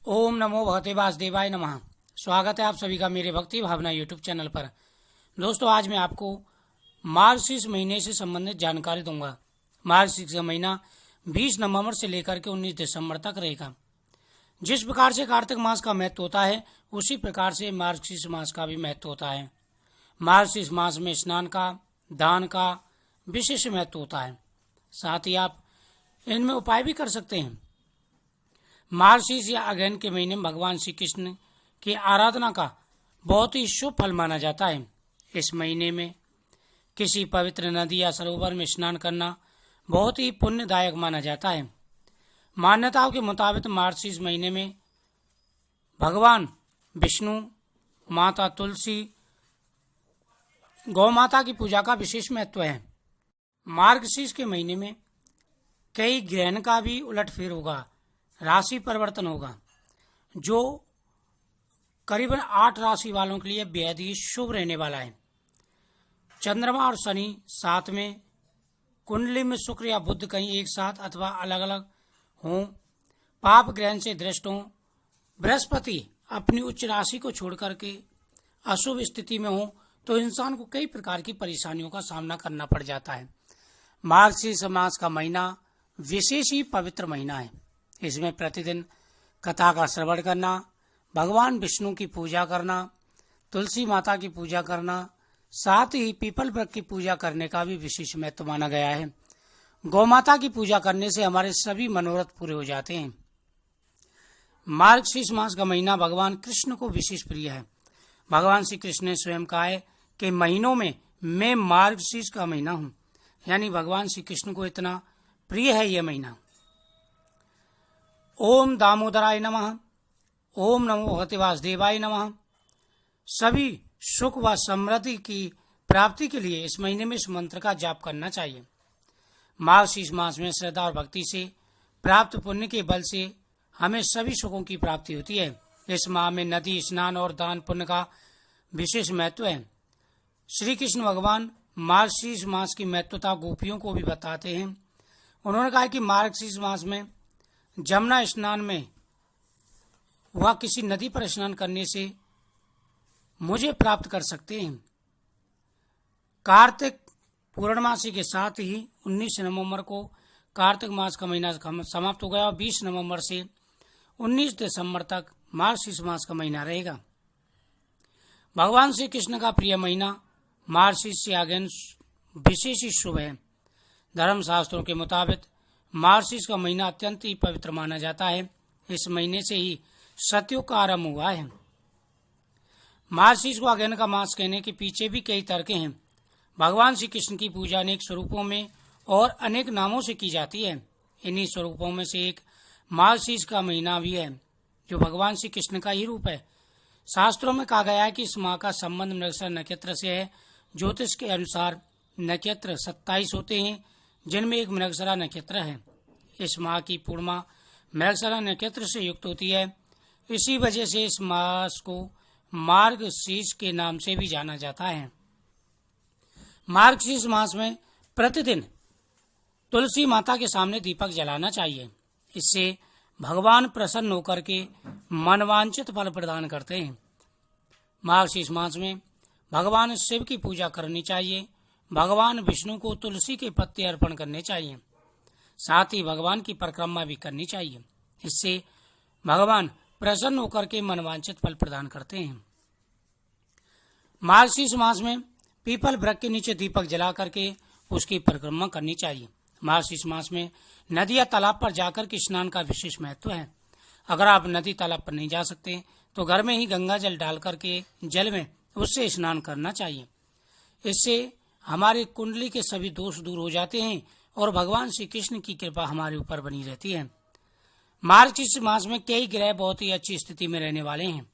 ओम नमो भगवते वासुदेवाय नमः। स्वागत है आप सभी का मेरे भक्ति भावना यूट्यूब चैनल पर। दोस्तों, आज मैं आपको मार्गशीर्ष महीने से संबंधित जानकारी दूंगा। मार्गशीर्ष का महीना 20 नवंबर से लेकर के 19 दिसंबर तक रहेगा। जिस प्रकार से कार्तिक मास का महत्व होता है, उसी प्रकार से मार्गशीर्ष मास का भी महत्व होता है। मार्गशीर्ष मास में स्नान का, दान का विशेष महत्व होता है। साथ ही आप इनमें उपाय भी कर सकते हैं। मार्गशीर्ष या अगहन के महीने में भगवान श्री कृष्ण की आराधना का बहुत ही शुभ फल माना जाता है। इस महीने में किसी पवित्र नदी या सरोवर में स्नान करना बहुत ही पुण्यदायक माना जाता है। मान्यताओं के मुताबिक मार्गशीर्ष महीने में भगवान विष्णु, माता तुलसी, गौ माता की पूजा का विशेष महत्व है। मार्गशीर्ष के महीने में कई ग्रहण का भी उलटफेर होगा, राशि परिवर्तन होगा, जो करीबन 8 राशि वालों के लिए बेहद ही शुभ रहने वाला है। चंद्रमा और शनि साथ में, कुंडली में शुक्र या बुध कहीं एक साथ अथवा अलग अलग हों, पाप ग्रहण से दृष्ट हों, बृहस्पति अपनी उच्च राशि को छोड़ करके अशुभ स्थिति में हो, तो इंसान को कई प्रकार की परेशानियों का सामना करना पड़ जाता है। मार्गशीर्ष मास का महीना विशेष ही पवित्र महीना है। इसमें प्रतिदिन कथा का श्रवण करना, भगवान विष्णु की पूजा करना, तुलसी माता की पूजा करना, साथ ही पीपल वृक्ष की पूजा करने का भी विशेष महत्व माना गया है। गौ माता की पूजा करने से हमारे सभी मनोरथ पूरे हो जाते हैं। मार्गशीर्ष मास का महीना भगवान कृष्ण को विशेष प्रिय है। भगवान श्री कृष्ण ने स्वयं कहा है कि महीनों में मैं मार्गशीर्ष का महीना हूँ, यानी भगवान श्री कृष्ण को इतना प्रिय है यह महीना। ओम दामोदराय नमः। ओम नमो भगवते वासुदेवाय नमः। सभी सुख व समृद्धि की प्राप्ति के लिए इस महीने में इस मंत्र का जाप करना चाहिए। मार्गशीर्ष मास में श्रद्धा और भक्ति से प्राप्त पुण्य के बल से हमें सभी सुखों की प्राप्ति होती है। इस माह में नदी स्नान और दान पुण्य का विशेष महत्व है। श्री कृष्ण भगवान मार्गशीर्ष मास की महत्वता गोपियों को भी बताते हैं। उन्होंने कहा कि मार्गशीर्ष मास में जमुना स्नान में वह किसी नदी पर स्नान करने से मुझे प्राप्त कर सकते हैं। कार्तिक पूर्णमासी के साथ ही 19 नवंबर को कार्तिक मास का महीना समाप्त हो गया और 20 नवंबर से 19 दिसंबर तक मार्गशीर्ष मास का महीना रहेगा। भगवान श्री कृष्ण का प्रिय महीना मार्गशीर्ष या अगहन विशेष ही शुभ है। धर्म शास्त्रों के मुताबिक मार्गशीर्ष का महीना अत्यंत ही पवित्र माना जाता है। इस महीने से ही सतयुग का आरंभ हुआ है। मार्गशीर्ष को अगहन का मास कहने के पीछे भी कई तर्क हैं। भगवान श्री कृष्ण की पूजा अनेक स्वरूपों में और अनेक नामों से की जाती है। इन्हीं स्वरूपों में से एक मार्गशीर्ष का महीना भी है, जो भगवान श्री कृष्ण का ही रूप है। शास्त्रों में कहा गया है कि इस माह का संबंध मृगशिरा नक्षत्र से है। ज्योतिष के अनुसार नक्षत्र 27 होते हैं, जिनमें एक मृगशिरा नक्षत्र है। इस माह की पूर्णिमा मृगशिरा नक्षत्र से युक्त होती है। इसी वजह से इस मास को मार्गशीर्ष के नाम से भी जाना जाता है। मार्गशीर्ष मास में प्रतिदिन तुलसी माता के सामने दीपक जलाना चाहिए। इससे भगवान प्रसन्न होकर के मनवांछित फल प्रदान करते हैं। मार्गशीर्ष मास में भगवान शिव की पूजा करनी चाहिए। भगवान विष्णु को तुलसी के पत्ते अर्पण करने चाहिए। साथ ही भगवान की परिक्रमा भी करनी चाहिए। इससे भगवान प्रसन्न होकर के मनवांछित फल प्रदान करते हैं। मार्गशीर्ष मास में पीपल वृक्ष के नीचे दीपक जला करके उसकी परिक्रमा करनी चाहिए। मार्गशीर्ष मास में नदी या तालाब पर जाकर के स्नान का विशेष महत्व है। अगर आप नदी तालाब पर नहीं जा सकते तो घर में ही गंगा जल डाल करके जल में उससे स्नान करना चाहिए। इससे हमारी कुंडली के सभी दोष दूर हो जाते हैं और भगवान श्री कृष्ण की कृपा हमारे ऊपर बनी रहती है। मार्गशीर्ष मास में कई ग्रह बहुत ही अच्छी स्थिति में रहने वाले हैं।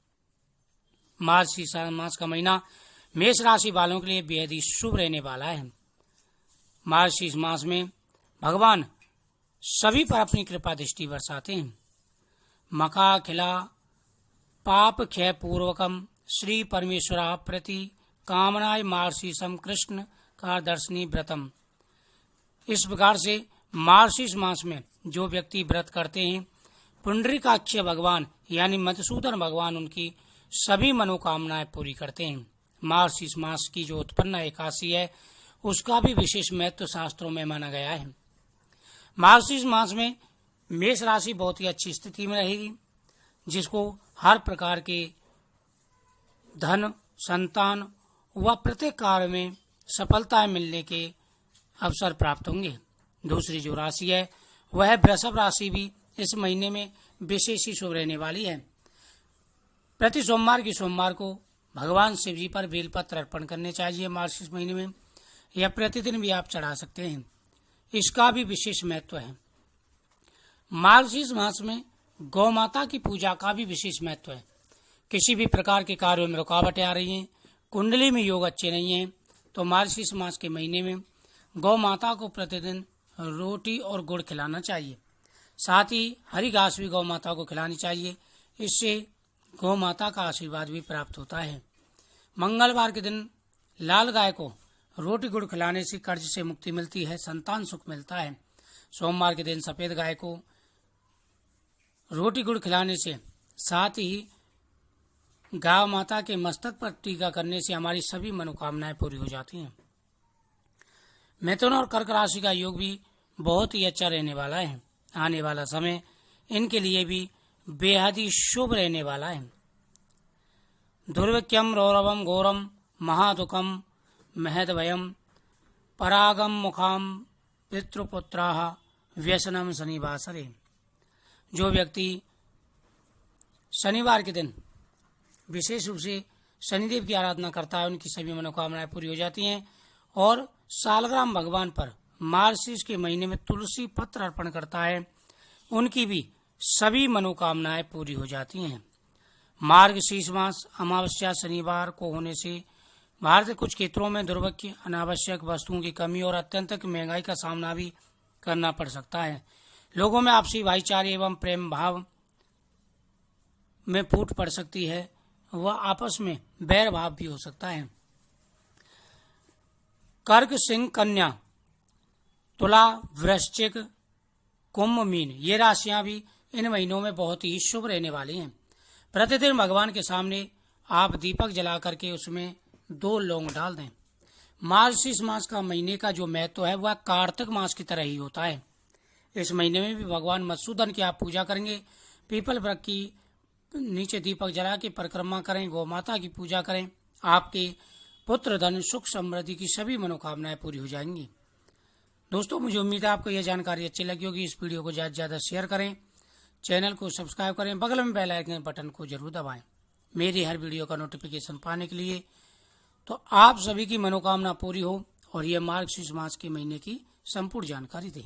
मार्गशीर्ष मास का महीना मेष राशि वालों के लिए बेहद ही शुभ रहने वाला है। मार्गशीर्ष मास में भगवान सभी पर अपनी कृपा दृष्टि बरसाते हैं। मखा खिला पाप क्षय पूर्वकम श्री परमेश्वरा प्रति कामनाय मार्गशीर्षम कृष्ण का दर्शनी व्रतम। इस प्रकार से मार्गशीर्ष मास में जो व्यक्ति व्रत करते हैं पुंडरीकाक्ष भगवान यानी मधुसूदन भगवान उनकी सभी मनोकामनाएं पूरी करते हैं। मार्गशीर्ष मास की जो उत्पन्न एकादशी है उसका भी विशेष महत्व शास्त्रों में माना गया है। मार्गशीर्ष मास में मेष राशि बहुत ही अच्छी स्थिति में रहेगी, जिसको हर प्रकार के धन, संतान व प्रत्येक कार्य में सफलताएं मिलने के अवसर प्राप्त होंगे। दूसरी जो राशि है वह वृषभ राशि भी इस महीने में विशेष ही शुभ रहने वाली है। प्रति सोमवार को भगवान शिव जी पर बेलपत्र अर्पण करने चाहिए मार्गशीर्ष महीने में, या प्रतिदिन भी आप चढ़ा सकते हैं। इसका भी विशेष महत्व है। मार्गशीर्ष मास में गौ माता की पूजा का भी विशेष महत्व है। किसी भी प्रकार के कार्यों में रुकावटें आ रही हैं, कुंडली में योग अच्छे नहीं हैं, तो मार्गशीर्ष मास के महीने में गौ माता को प्रतिदिन रोटी और गुड़ खिलाना चाहिए। साथ ही हरी घास भी गौ माता को खिलानी चाहिए। इससे गौ माता का आशीर्वाद भी प्राप्त होता है। मंगलवार के दिन लाल गाय को रोटी गुड़ खिलाने से कर्ज से मुक्ति मिलती है, संतान सुख मिलता है। सोमवार के दिन सफेद गाय को रोटी गुड़ खिलाने से, साथ ही गाय माता के मस्तक पर टीका करने से हमारी सभी मनोकामनाएं पूरी हो जाती हैं। मिथुन और कर्क राशि का योग भी बहुत ही अच्छा रहने वाला है। आने वाला समय इनके लिए भी बेहद ही शुभ रहने वाला है। दुर्भिक्षम रौरवम घोरम महादुखम महदभयम परागम मुखाम पितृपुत्राः व्यसनम शनिवासरे। जो व्यक्ति शनिवार के दिन विशेष रूप से शनिदेव की आराधना करता है, उनकी सभी मनोकामनाएं पूरी हो जाती हैं। और सालग्राम भगवान पर मार्गशीर्ष के महीने में तुलसी पत्र अर्पण करता है, उनकी भी सभी मनोकामनाएं पूरी हो जाती हैं। मार्गशीर्ष मास अमावस्या शनिवार को होने से भारत के कुछ क्षेत्रों में दुर्भिक्ष, अनावश्यक वस्तुओं की कमी और अत्यंत महंगाई का सामना भी करना पड़ सकता है। लोगों में आपसी भाईचारे एवं प्रेम भाव में फूट पड़ सकती है, वह आपस में बैर भाव भी हो सकता है। कर्क, सिंह, कन्या, तुला, वृश्चिक, कुंभ, मीन ये राशियां भी इन महीनों में बहुत ही शुभ रहने वाली हैं। प्रतिदिन भगवान के सामने आप दीपक जला करके उसमें 2 लौंग डाल दें। मार्गशीर्ष मास का महीने का जो महत्व है वह कार्तिक मास की तरह ही होता है। इस महीने में भी भगवान मधुसूदन की आप पूजा करेंगे, पीपल वृक्ष की नीचे दीपक जला के परिक्रमा करें, गौ माता की पूजा करें, आपके पुत्र, धन, सुख, समृद्धि की सभी मनोकामनाएं पूरी हो जाएंगी। दोस्तों, मुझे उम्मीद है आपको यह जानकारी अच्छी लगी होगी। इस वीडियो को ज़्यादा से ज़्यादा शेयर करें, चैनल को सब्सक्राइब करें, बगल में बेल आइकन बटन को जरूर दबाएं मेरी हर वीडियो का नोटिफिकेशन पाने के लिए। तो आप सभी की मनोकामना पूरी हो और यह मार्गशीर्ष मास के महीने की संपूर्ण जानकारी दें।